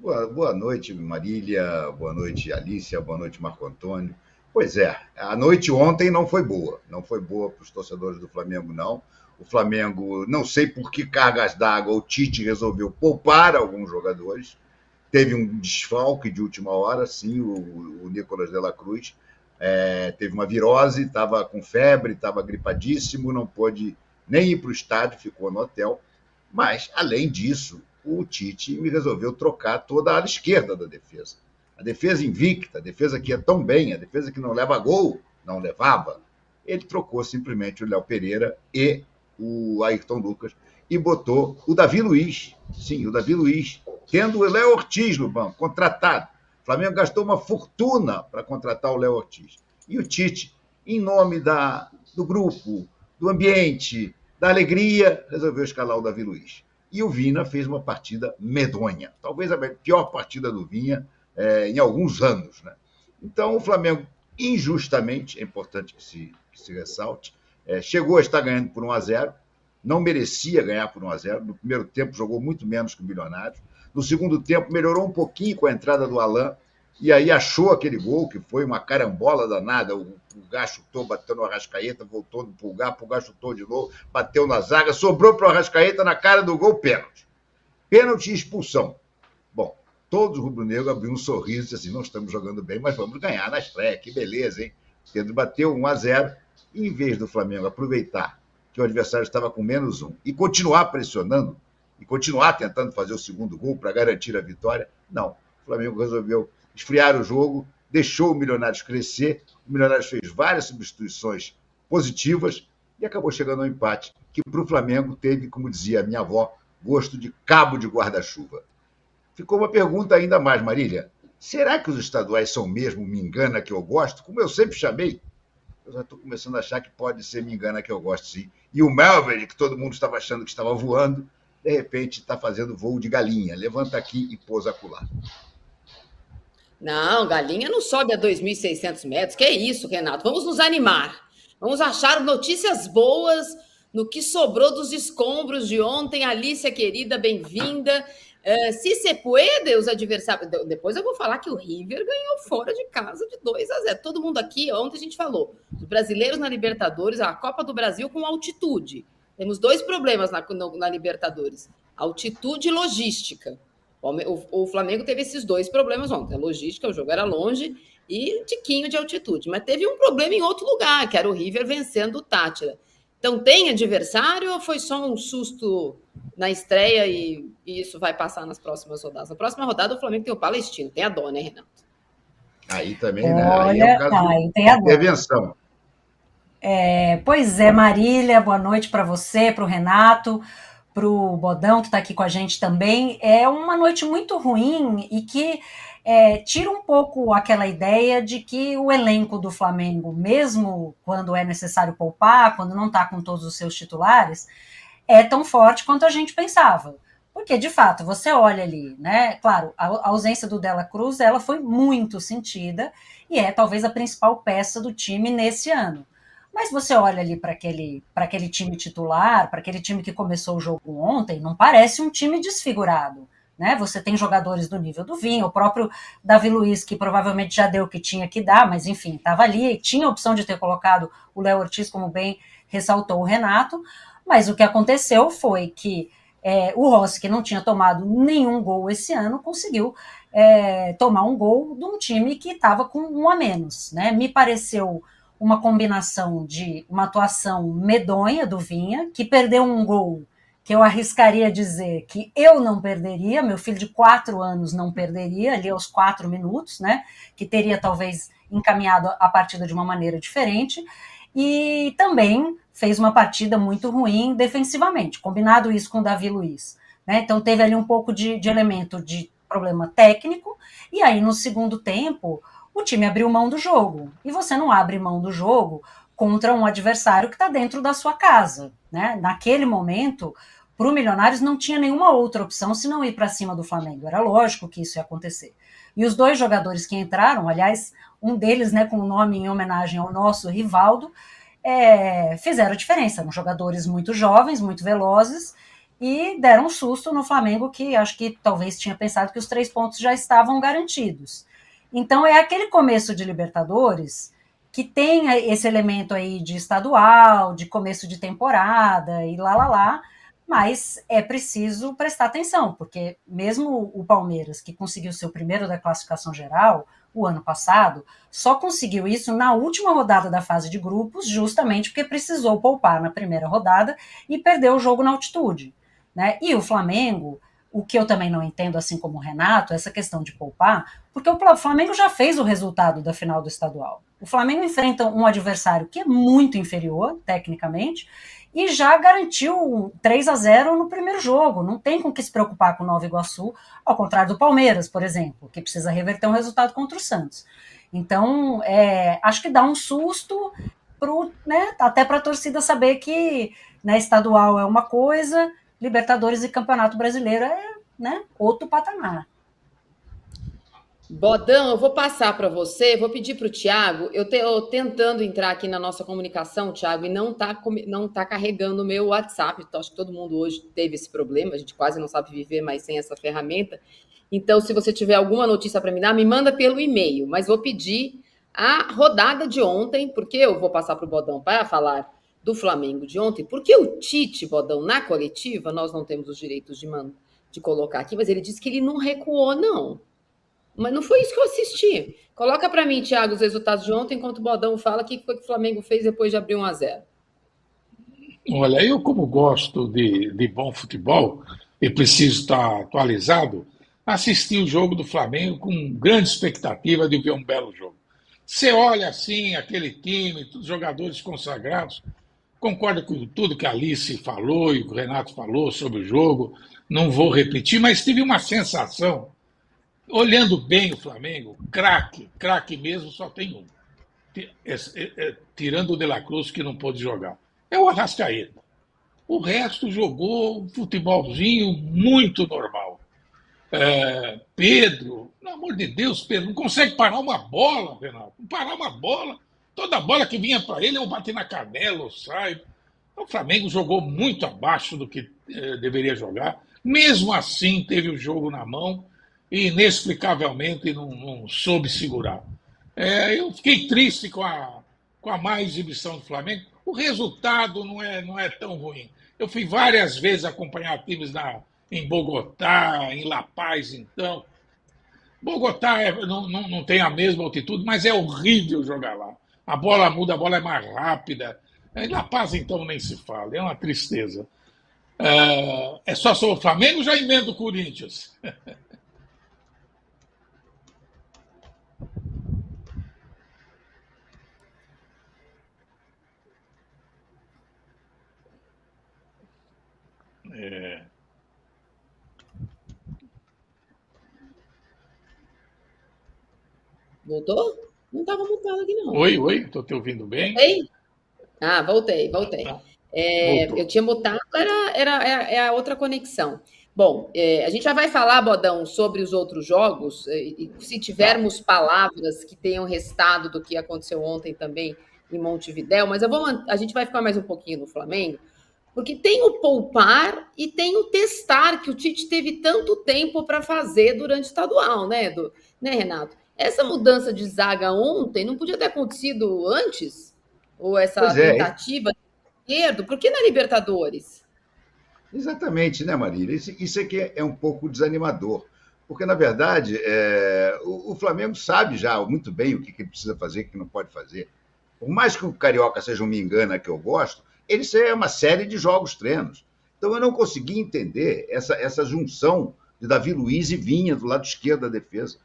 Boa noite, Marília. Boa noite, Alícia. Boa noite, Marco Antônio. Pois é, a noite ontem não foi boa. Não foi boa para os torcedores do Flamengo, não. O Flamengo, não sei por que cargas d'água, o Tite resolveu poupar alguns jogadores. Teve um desfalque de última hora, sim, o Nicolas de la Cruz. Teve uma virose, estava com febre, estava gripadíssimo, não pôde nem ir para o estádio, ficou no hotel. Mas, além disso, o Tite me resolveu trocar toda a ala esquerda da defesa. A defesa invicta, a defesa que ia tão bem, a defesa que não leva gol, não levava. Ele trocou simplesmente o Léo Pereira e o Ayrton Lucas e botou o Davi Luiz. Sim, o Davi Luiz, tendo o Léo Ortiz no banco, contratado. O Flamengo gastou uma fortuna para contratar o Léo Ortiz. E o Tite, em nome do grupo, do ambiente, da alegria, resolveu escalar o Davi Luiz. E o Vina fez uma partida medonha. Talvez a pior partida do Vinha em alguns anos. Né? Então, o Flamengo, injustamente, é importante que se ressalte, chegou a estar ganhando por 1-0, não merecia ganhar por 1-0. No primeiro tempo, jogou muito menos que o Milionários. No segundo tempo, melhorou um pouquinho com a entrada do Alain, e aí achou aquele gol, que foi uma carambola danada. O Pulgar chutou, bateu no Arrascaeta, voltou no Pulgar chutou de novo, bateu na zaga, sobrou para o Arrascaeta na cara do gol, pênalti. Pênalti e expulsão. Bom, todos os rubro-negros abriram um sorriso e disseram assim, não estamos jogando bem, mas vamos ganhar na estreia, que beleza, hein? Pedro bateu 1-0, e em vez do Flamengo aproveitar que o adversário estava com -1 e continuar pressionando, e continuar tentando fazer o segundo gol para garantir a vitória, não. O Flamengo resolveu esfriar o jogo, deixou o Milionários crescer, o Milionários fez várias substituições positivas e acabou chegando ao empate, que para o Flamengo teve, como dizia a minha avó, gosto de cabo de guarda-chuva. Ficou uma pergunta ainda mais, Marília. Será que os estaduais são mesmo me engana que eu gosto? Como eu sempre chamei, eu já estou começando a achar que pode ser me engana que eu gosto, sim. E o Melvin, que todo mundo estava achando que estava voando, de repente está fazendo voo de galinha. Levanta aqui e pousa acolá. Não, galinha não sobe a 2.600 metros. Que isso, Renato? Vamos nos animar. Vamos achar notícias boas no que sobrou dos escombros de ontem. Alícia, querida, bem-vinda. Se se puede, os adversários. Depois eu vou falar que o River ganhou fora de casa de 2-0. Todo mundo aqui, ontem a gente falou, os brasileiros na Libertadores, a Copa do Brasil com altitude. Temos dois problemas na Libertadores: altitude e logística. O Flamengo teve esses dois problemas ontem. A logística, o jogo era longe e um tiquinho de altitude. Mas teve um problema em outro lugar, que era o River vencendo o Tátira. Então, tem adversário ou foi só um susto na estreia e isso vai passar nas próximas rodadas? Na próxima rodada, o Flamengo tem o Palestino. Tem a dó, né, Renato? Aí também, né? Aí é um Olha, caso tá, de tem a dó. intervenção. Pois é, Marília, boa noite para você, para o Renato, para o Bodão, que está aqui com a gente também. É uma noite muito ruim e que tira um pouco aquela ideia de que o elenco do Flamengo, mesmo quando é necessário poupar, quando não está com todos os seus titulares, é tão forte quanto a gente pensava. Porque, de fato, você olha ali, né? Claro, a ausência do Dela Cruz, ela foi muito sentida e é talvez a principal peça do time nesse ano. Mas você olha ali para aquele time titular, para aquele time que começou o jogo ontem, não parece um time desfigurado. Né? Você tem jogadores do nível do Vinha, o próprio Davi Luiz, que provavelmente já deu o que tinha que dar, mas enfim, estava ali e tinha a opção de ter colocado o Léo Ortiz, como bem ressaltou o Renato, mas o que aconteceu foi que o Rossi, que não tinha tomado nenhum gol esse ano, conseguiu tomar um gol de um time que estava com um a menos. Né? Me pareceu uma combinação de uma atuação medonha do Vinha, que perdeu um gol que eu arriscaria dizer que eu não perderia, meu filho de 4 anos não perderia, ali aos 4 minutos, né, que teria talvez encaminhado a partida de uma maneira diferente, e também fez uma partida muito ruim defensivamente, combinado isso com o Davi Luiz. Né, então teve ali um pouco de elemento de problema técnico, e aí no segundo tempo o time abriu mão do jogo. E você não abre mão do jogo contra um adversário que está dentro da sua casa. Né? Naquele momento, para o Milionários não tinha nenhuma outra opção se não ir para cima do Flamengo. Era lógico que isso ia acontecer. E os dois jogadores que entraram, aliás, um deles, né, com o nome em homenagem ao nosso Rivaldo, fizeram a diferença. Eram jogadores muito jovens, muito velozes, e deram um susto no Flamengo, que acho que talvez tinha pensado que os 3 pontos já estavam garantidos. Então é aquele começo de Libertadores que tem esse elemento aí de estadual, de começo de temporada e lá, mas é preciso prestar atenção, porque mesmo o Palmeiras, que conseguiu ser o primeiro da classificação geral o ano passado, só conseguiu isso na última rodada da fase de grupos, justamente porque precisou poupar na primeira rodada e perdeu o jogo na altitude. Né? E o Flamengo, o que eu também não entendo, assim como o Renato, essa questão de poupar, porque o Flamengo já fez o resultado da final do estadual. O Flamengo enfrenta um adversário que é muito inferior, tecnicamente, e já garantiu 3-0 no primeiro jogo. Não tem com que se preocupar com o Nova Iguaçu, ao contrário do Palmeiras, por exemplo, que precisa reverter um resultado contra o Santos. Então, acho que dá um susto, né, até para a torcida saber que, né, estadual é uma coisa, Libertadores e Campeonato Brasileiro é, né, outro patamar. Bodão, eu vou passar para você, vou pedir para o Thiago, eu tentando entrar aqui na nossa comunicação, Thiago, e não tá carregando o meu WhatsApp, então acho que todo mundo hoje teve esse problema, a gente quase não sabe viver mais sem essa ferramenta, então se você tiver alguma notícia para me dar, me manda pelo e-mail, mas vou pedir a rodada de ontem, porque eu vou passar para o Bodão para falar do Flamengo de ontem, porque o Tite, Bodão, na coletiva, nós não temos os direitos de colocar aqui, mas ele disse que ele não recuou, não. Mas não foi isso que eu assisti. Coloca para mim, Thiago, os resultados de ontem, enquanto o Bodão fala o que foi que o Flamengo fez depois de abrir 1-0. Olha, eu como gosto de bom futebol e preciso estar atualizado, assisti o jogo do Flamengo com grande expectativa de ver um belo jogo. Você olha assim, aquele time, todos os jogadores consagrados, concordo com tudo que a Alice falou e o Renato falou sobre o jogo, não vou repetir, mas tive uma sensação. Olhando bem o Flamengo, craque mesmo só tem um. Tirando o De La Cruz, que não pôde jogar. É o Arrascaeta. O resto jogou um futebolzinho muito normal. Pedro, pelo amor de Deus, Pedro, não consegue parar uma bola, Renato. Não parar uma bola. Toda bola que vinha para ele, eu bati na canela, eu saio. O Flamengo jogou muito abaixo do que deveria jogar. Mesmo assim, teve o jogo na mão e inexplicavelmente não soube segurar. Eu fiquei triste com a má exibição do Flamengo. O resultado não é tão ruim. Eu fui várias vezes acompanhar times em Bogotá, em La Paz, então. Bogotá não tem a mesma altitude, mas é horrível jogar lá. A bola muda, a bola é mais rápida. Em La Paz, então, nem se fala. É uma tristeza. É só sobre o Flamengo, já emenda o Corinthians. Voltou? Não estava mutado aqui, não. Oi, estou te ouvindo bem? Ei? Voltei. Tá. Eu tinha mutado, era a outra conexão. Bom, a gente já vai falar, Bodão, sobre os outros jogos, e se tivermos palavras que tenham restado do que aconteceu ontem também em Montevidéu, mas a gente vai ficar mais um pouquinho no Flamengo, porque tem o poupar e tem o testar, que o Tite teve tanto tempo para fazer durante o estadual, né, Renato? Essa mudança de zaga ontem não podia ter acontecido antes? Ou essa tentativa de esquerdo? Por que na Libertadores? Exatamente, né, Marília? Isso aqui é um pouco desanimador, porque, na verdade, o Flamengo sabe já muito bem o que ele precisa fazer e o que não pode fazer. Por mais que o Carioca seja um me engana que eu gosto, ele é uma série de jogos-treinos. Então, eu não consegui entender essa junção de Davi Luiz e Vinha do lado esquerdo da defesa.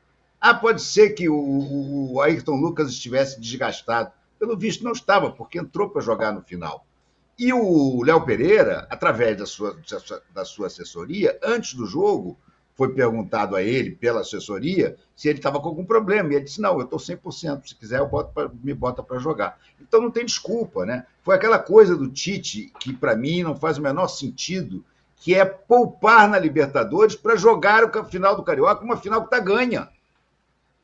Pode ser que o Ayrton Lucas estivesse desgastado. Pelo visto, não estava, porque entrou para jogar no final. E o Léo Pereira, através da sua assessoria, antes do jogo, foi perguntado a ele, pela assessoria, se ele estava com algum problema. E ele disse, não, eu estou 100%, se quiser me bota para jogar. Então não tem desculpa, né? Foi aquela coisa do Tite, que para mim não faz o menor sentido, que é poupar na Libertadores para jogar o final do Carioca, uma final que está ganha.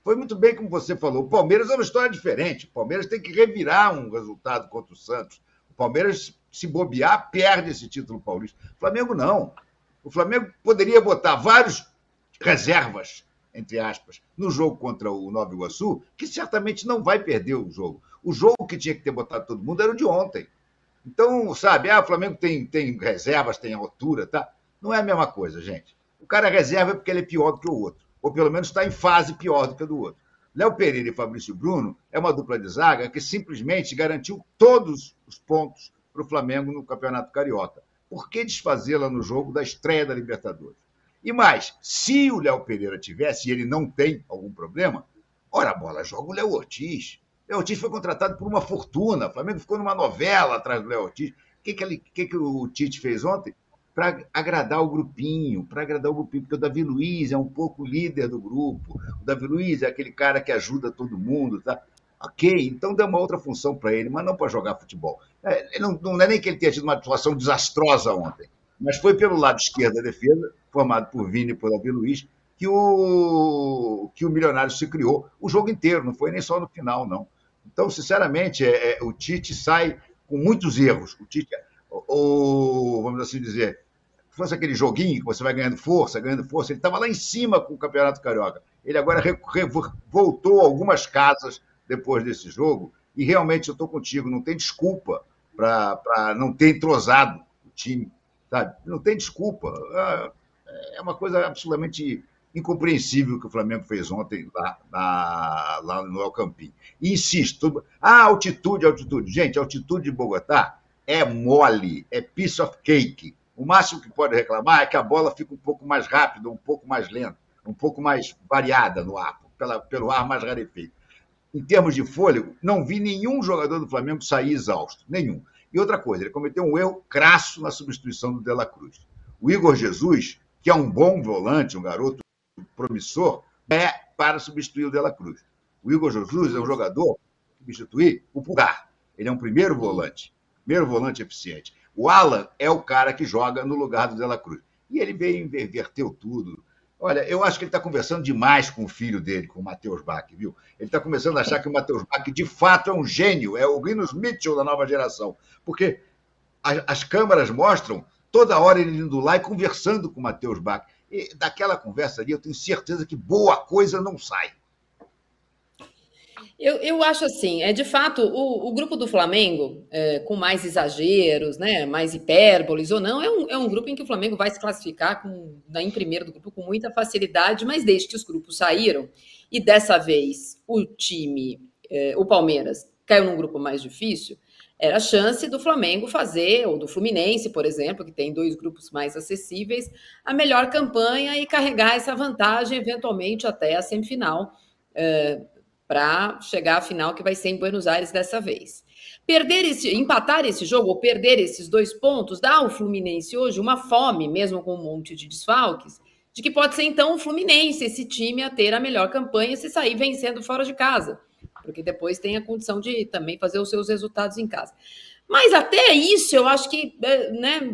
Foi muito bem como você falou, o Palmeiras é uma história diferente, o Palmeiras tem que revirar um resultado contra o Santos. O Palmeiras se bobear, perde esse título paulista. O Flamengo não. O Flamengo poderia botar vários reservas, entre aspas, no jogo contra o Nova Iguaçu, que certamente não vai perder o jogo. O jogo que tinha que ter botado todo mundo era o de ontem. Então, sabe, o Flamengo tem reservas, tem altura, tá? Não é a mesma coisa, gente. O cara reserva porque ele é pior do que o outro, ou pelo menos está em fase pior do que a do outro. Léo Pereira e Fabrício Bruno é uma dupla de zaga que simplesmente garantiu todos os pontos para o Flamengo no Campeonato Carioca. Por que desfazê-la no jogo da estreia da Libertadores? E mais, se o Léo Pereira tivesse, e ele não tem algum problema, ora, a bola joga o Léo Ortiz. O Léo Ortiz foi contratado por uma fortuna, o Flamengo ficou numa novela atrás do Léo Ortiz. O que o Tite fez ontem? Para agradar o grupinho, porque o Davi Luiz é um pouco líder do grupo, o Davi Luiz é aquele cara que ajuda todo mundo, tá? Ok, então deu uma outra função para ele, mas não para jogar futebol. Não é nem que ele tenha tido uma atuação desastrosa ontem, mas foi pelo lado esquerdo da defesa, formado por Vini e por Davi Luiz, que o Milionário se criou o jogo inteiro, não foi nem só no final, não. Então, sinceramente, o Tite sai com muitos erros. O Tite, vamos assim dizer, se fosse aquele joguinho que você vai ganhando força, ele estava lá em cima com o Campeonato Carioca. Ele agora voltou algumas casas depois desse jogo, e realmente eu estou contigo, não tem desculpa para não ter entrosado o time, sabe? Não tem desculpa. É uma coisa absolutamente incompreensível que o Flamengo fez ontem lá no El Campín. E insisto, altitude. Gente, a altitude de Bogotá é mole, é piece of cake. O máximo que pode reclamar é que a bola fica um pouco mais rápida, um pouco mais lenta, um pouco mais variada no ar, pelo ar mais rarefeito. Em termos de fôlego, não vi nenhum jogador do Flamengo sair exausto, nenhum. E outra coisa, ele cometeu um erro crasso na substituição do De La Cruz. O Igor Jesus, que é um bom volante, um garoto promissor, é para substituir o De La Cruz. O Igor Jesus é um jogador para substituir o Pulgar. Ele é um primeiro volante eficiente. O Alan é o cara que joga no lugar do De La Cruz. E ele veio inverteu tudo. Olha, eu acho que ele está conversando demais com o filho dele, com o Matheus Bach, viu? Ele está começando a achar que o Matheus Bach, de fato, é um gênio, é o Linus Mitchell da nova geração. Porque as câmeras mostram toda hora ele indo lá e conversando com o Matheus Bach. E daquela conversa ali, eu tenho certeza que boa coisa não sai. Eu acho assim, de fato, o grupo do Flamengo, com mais exageros, né, mais hipérboles ou não, é um grupo em que o Flamengo vai se classificar em primeiro do grupo com muita facilidade, mas desde que os grupos saíram, e dessa vez o Palmeiras, caiu num grupo mais difícil, era a chance do Flamengo fazer, ou do Fluminense, por exemplo, que tem 2 grupos mais acessíveis, a melhor campanha e carregar essa vantagem, eventualmente, até a semifinal, para chegar à final, que vai ser em Buenos Aires dessa vez. Empatar esse jogo, ou perder esses 2 pontos, dá ao Fluminense hoje uma fome, mesmo com um monte de desfalques, de que pode ser, então, o Fluminense, esse time, a ter a melhor campanha se sair vencendo fora de casa, porque depois tem a condição de também fazer os seus resultados em casa. Mas até isso, eu acho que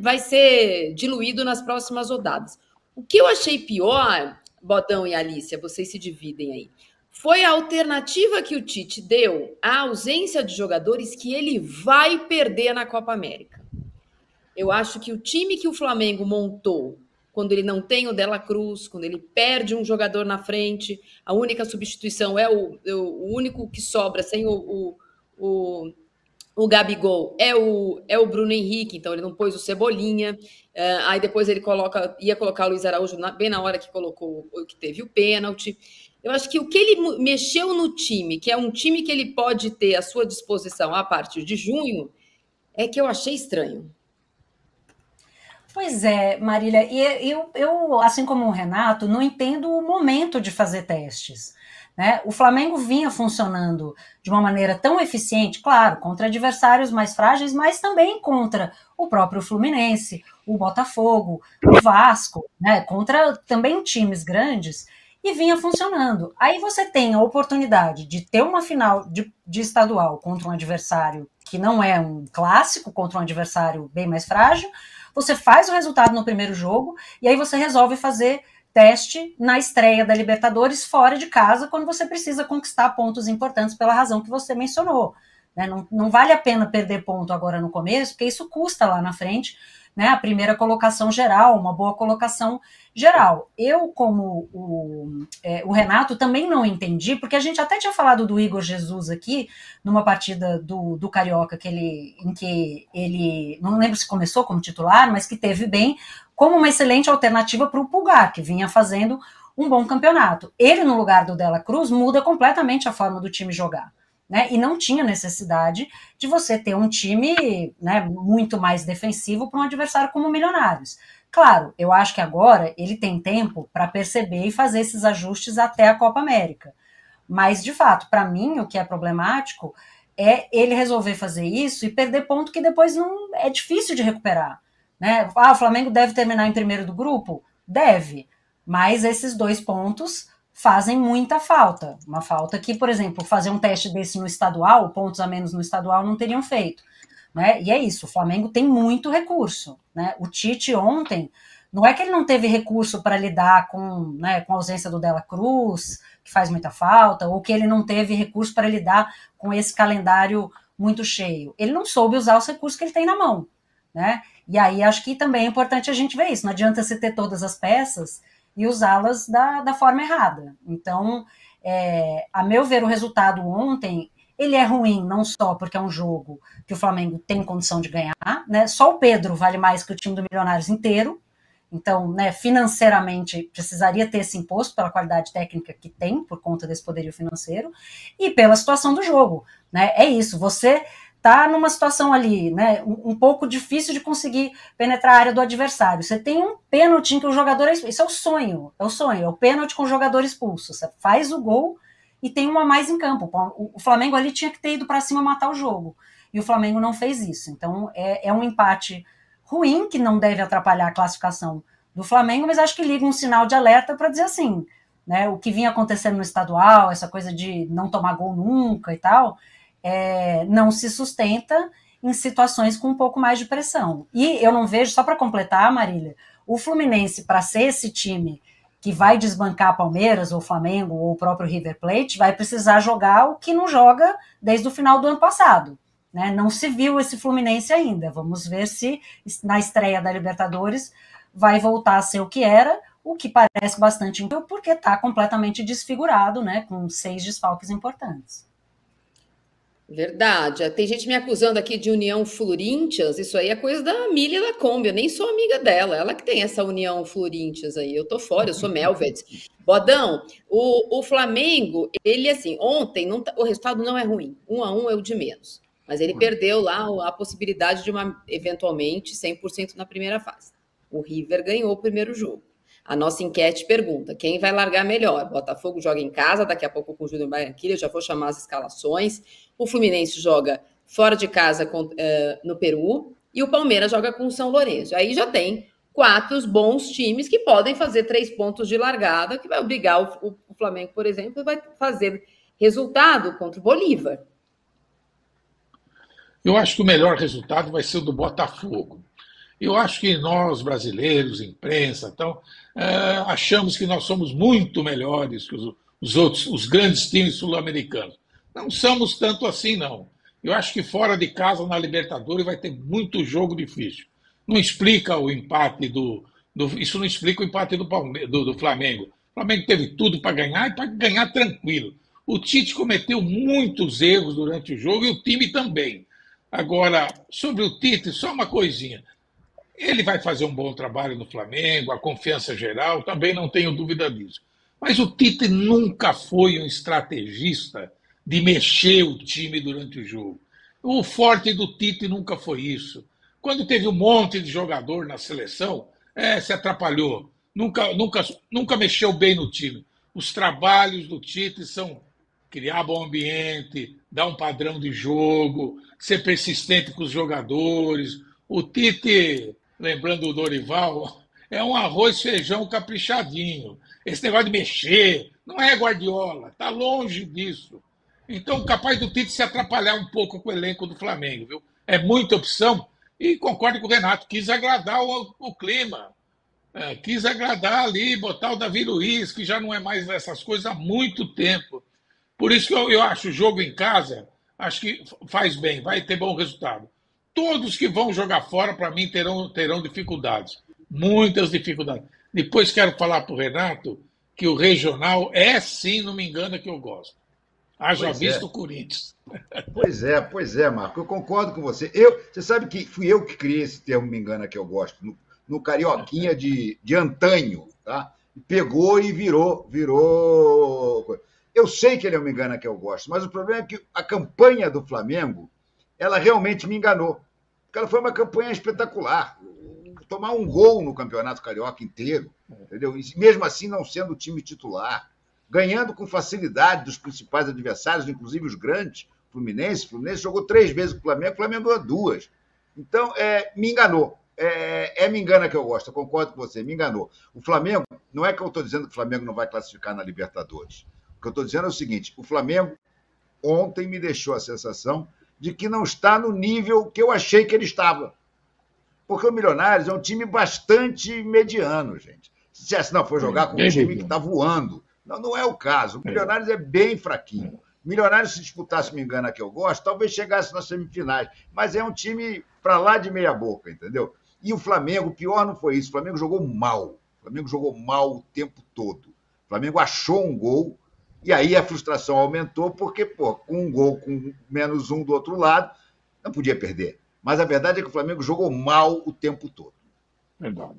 vai ser diluído nas próximas rodadas. O que eu achei pior, Bodão e Alícia, vocês se dividem aí, foi a alternativa que o Tite deu à ausência de jogadores que ele vai perder na Copa América. Eu acho que o time que o Flamengo montou, quando ele não tem o De La Cruz, quando ele perde um jogador na frente, a única substituição é o único que sobra sem o Gabigol é o Bruno Henrique, então ele não pôs o Cebolinha, aí depois ele ia colocar o Luiz Araújo bem na hora que teve o pênalti. Eu acho que o que ele mexeu no time, que é um time que ele pode ter à sua disposição a partir de junho, é que eu achei estranho. Pois é, Marília, e eu, assim como o Renato, não entendo o momento de fazer testes. Né? O Flamengo vinha funcionando de uma maneira tão eficiente, claro, contra adversários mais frágeis, mas também contra o próprio Fluminense, o Botafogo, o Vasco, né? Contra também times grandes, e vinha funcionando. Aí você tem a oportunidade de ter uma final de estadual contra um adversário que não é um clássico, contra um adversário bem mais frágil, você faz o resultado no primeiro jogo, e aí você resolve fazer teste na estreia da Libertadores fora de casa, quando você precisa conquistar pontos importantes pela razão que você mencionou. né? Não vale a pena perder ponto agora no começo, porque isso custa lá na frente, né? A primeira colocação geral, uma boa colocação geral. Eu, como o Renato, também não entendi, porque a gente até tinha falado do Igor Jesus aqui, numa partida do Carioca, em que ele, não lembro se começou como titular, mas que teve bem, como uma excelente alternativa para o Pulgar, que vinha fazendo um bom campeonato. Ele, no lugar do Dela Cruz, muda completamente a forma do time jogar. Né, e não tinha necessidade de você ter um time, né, muito mais defensivo para um adversário como o Milionários. Claro, eu acho que agora ele tem tempo para perceber e fazer esses ajustes até a Copa América. Mas, de fato, para mim, o que é problemático é ele resolver fazer isso e perder ponto que depois não é difícil de recuperar. Né? O Flamengo deve terminar em primeiro do grupo? Deve. Mas esses 2 pontos fazem muita falta. Uma falta que, por exemplo, fazer um teste desse no estadual, pontos a menos no estadual, não teriam feito. Né? E é isso, o Flamengo tem muito recurso. Né? O Tite ontem, não é que ele não teve recurso para lidar com, né, com a ausência do Dela Cruz, que faz muita falta, ou que ele não teve recurso para lidar com esse calendário muito cheio. Ele não soube usar os recursos que ele tem na mão. Né? E aí acho que também é importante a gente ver isso. Não adianta você ter todas as peças e usá-las da forma errada. Então, a meu ver, o resultado ontem, ele é ruim, não só porque é um jogo que o Flamengo tem condição de ganhar, né? Só o Pedro vale mais que o time do Milionários inteiro, então, né, financeiramente, precisaria ter esse imposto pela qualidade técnica que tem, por conta desse poderio financeiro, e pela situação do jogo. Né? É isso, você está numa situação ali, né, um pouco difícil de conseguir penetrar a área do adversário. Você tem um pênalti em que o jogador é expulso. Isso é o sonho, é o pênalti com o jogador expulso. Você faz o gol e tem um a mais em campo. O Flamengo ali tinha que ter ido para cima matar o jogo. E o Flamengo não fez isso. Então, é um empate ruim, que não deve atrapalhar a classificação do Flamengo, mas acho que liga um sinal de alerta para dizer assim, né, o que vinha acontecendo no estadual, essa coisa de não tomar gol nunca e tal, não se sustenta em situações com um pouco mais de pressão. E eu não vejo, só para completar, Marília, o Fluminense, para ser esse time que vai desbancar Palmeiras, ou Flamengo, ou o próprio River Plate, vai precisar jogar o que não joga desde o final do ano passado. Né? Não se viu esse Fluminense ainda. Vamos ver se na estreia da Libertadores vai voltar a ser o que era, o que parece bastante incrível, porque está completamente desfigurado, né? Com 6 desfalques importantes. Verdade. Tem gente me acusando aqui de união Floríntias. Isso aí é coisa da Milha da Kombi. Eu nem sou amiga dela. Ela que tem essa união Floríntias aí. Eu tô fora, eu sou Melvedes. Bodão, o Flamengo, ele assim, ontem o resultado não é ruim. 1-1 é o de menos. Mas ele perdeu lá a possibilidade de eventualmente, 100% na primeira fase. O River ganhou o primeiro jogo. A nossa enquete pergunta, quem vai largar melhor? Botafogo joga em casa, daqui a pouco com o Júnior Barranquilla, eu já vou chamar as escalações. O Fluminense joga fora de casa no Peru e o Palmeiras joga com o São Lourenço. Aí já tem 4 bons times que podem fazer 3 pontos de largada, que vai obrigar o Flamengo, por exemplo, vai fazer resultado contra o Bolívar. Eu acho que o melhor resultado vai ser o do Botafogo. Eu acho que nós, brasileiros, imprensa, então, achamos que nós somos muito melhores que os outros, os grandes times sul-americanos. Não somos tanto assim, não. Eu acho que fora de casa, na Libertadores, vai ter muito jogo difícil. Não explica o empate isso não explica o empate do Flamengo. O Flamengo teve tudo para ganhar e para ganhar tranquilo. O Tite cometeu muitos erros durante o jogo e o time também. Agora, sobre o Tite, só uma coisinha. Ele vai fazer um bom trabalho no Flamengo, a confiança geral, também não tenho dúvida disso. Mas o Tite nunca foi um estrategista de mexer o time durante o jogo. O forte do Tite nunca foi isso. Quando teve um monte de jogador na seleção, se atrapalhou. Nunca mexeu bem no time. Os trabalhos do Tite são criar bom ambiente, dar um padrão de jogo, ser persistente com os jogadores. O Tite, lembrando o Dorival, é um arroz feijão caprichadinho. Esse negócio de mexer, não é Guardiola, está longe disso. Então, capaz do Tite se atrapalhar um pouco com o elenco do Flamengo, viu? É muita opção. E concordo com o Renato, quis agradar o clima. Quis agradar ali, botar o Davi Luiz, que já não é mais essas coisas há muito tempo. Por isso que eu acho o jogo em casa, acho que faz bem, vai ter bom resultado. Todos que vão jogar fora, para mim, terão dificuldades. Muitas dificuldades. Depois quero falar para o Renato que o regional é, sim, não me engana, que eu gosto. Haja visto o Corinthians. Pois é, Marco, eu concordo com você. Você sabe que fui eu que criei esse termo, me engana, que eu gosto, no Carioquinha de antanho, tá? Pegou e virou. Eu sei que ele é um me engana que eu gosto, mas o problema é que a campanha do Flamengo, ela realmente me enganou. Porque ela foi uma campanha espetacular. Tomar um gol no Campeonato Carioca inteiro, entendeu? E mesmo assim não sendo o time titular, ganhando com facilidade dos principais adversários, inclusive os grandes, Fluminense. O Fluminense jogou 3 vezes com o Flamengo ganhou 2. Então, me enganou. Me engana que eu gosto, eu concordo com você, me enganou. O Flamengo, não é que eu estou dizendo que o Flamengo não vai classificar na Libertadores. O que eu estou dizendo é o seguinte, o Flamengo ontem me deixou a sensação de que não está no nível que eu achei que ele estava. Porque o Milionários é um time bastante mediano, gente. Se dissesse, não, foi jogar com um time que está voando. Não é o caso. O Milionários é bem fraquinho. O Milionários, se disputasse, me engana que eu gosto, talvez chegasse nas semifinais. Mas é um time para lá de meia boca, entendeu? E o Flamengo, o pior não foi isso. O Flamengo jogou mal. O Flamengo jogou mal o tempo todo. O Flamengo achou um gol e aí a frustração aumentou porque, com um gol com -1 do outro lado, não podia perder. Mas a verdade é que o Flamengo jogou mal o tempo todo. Verdade.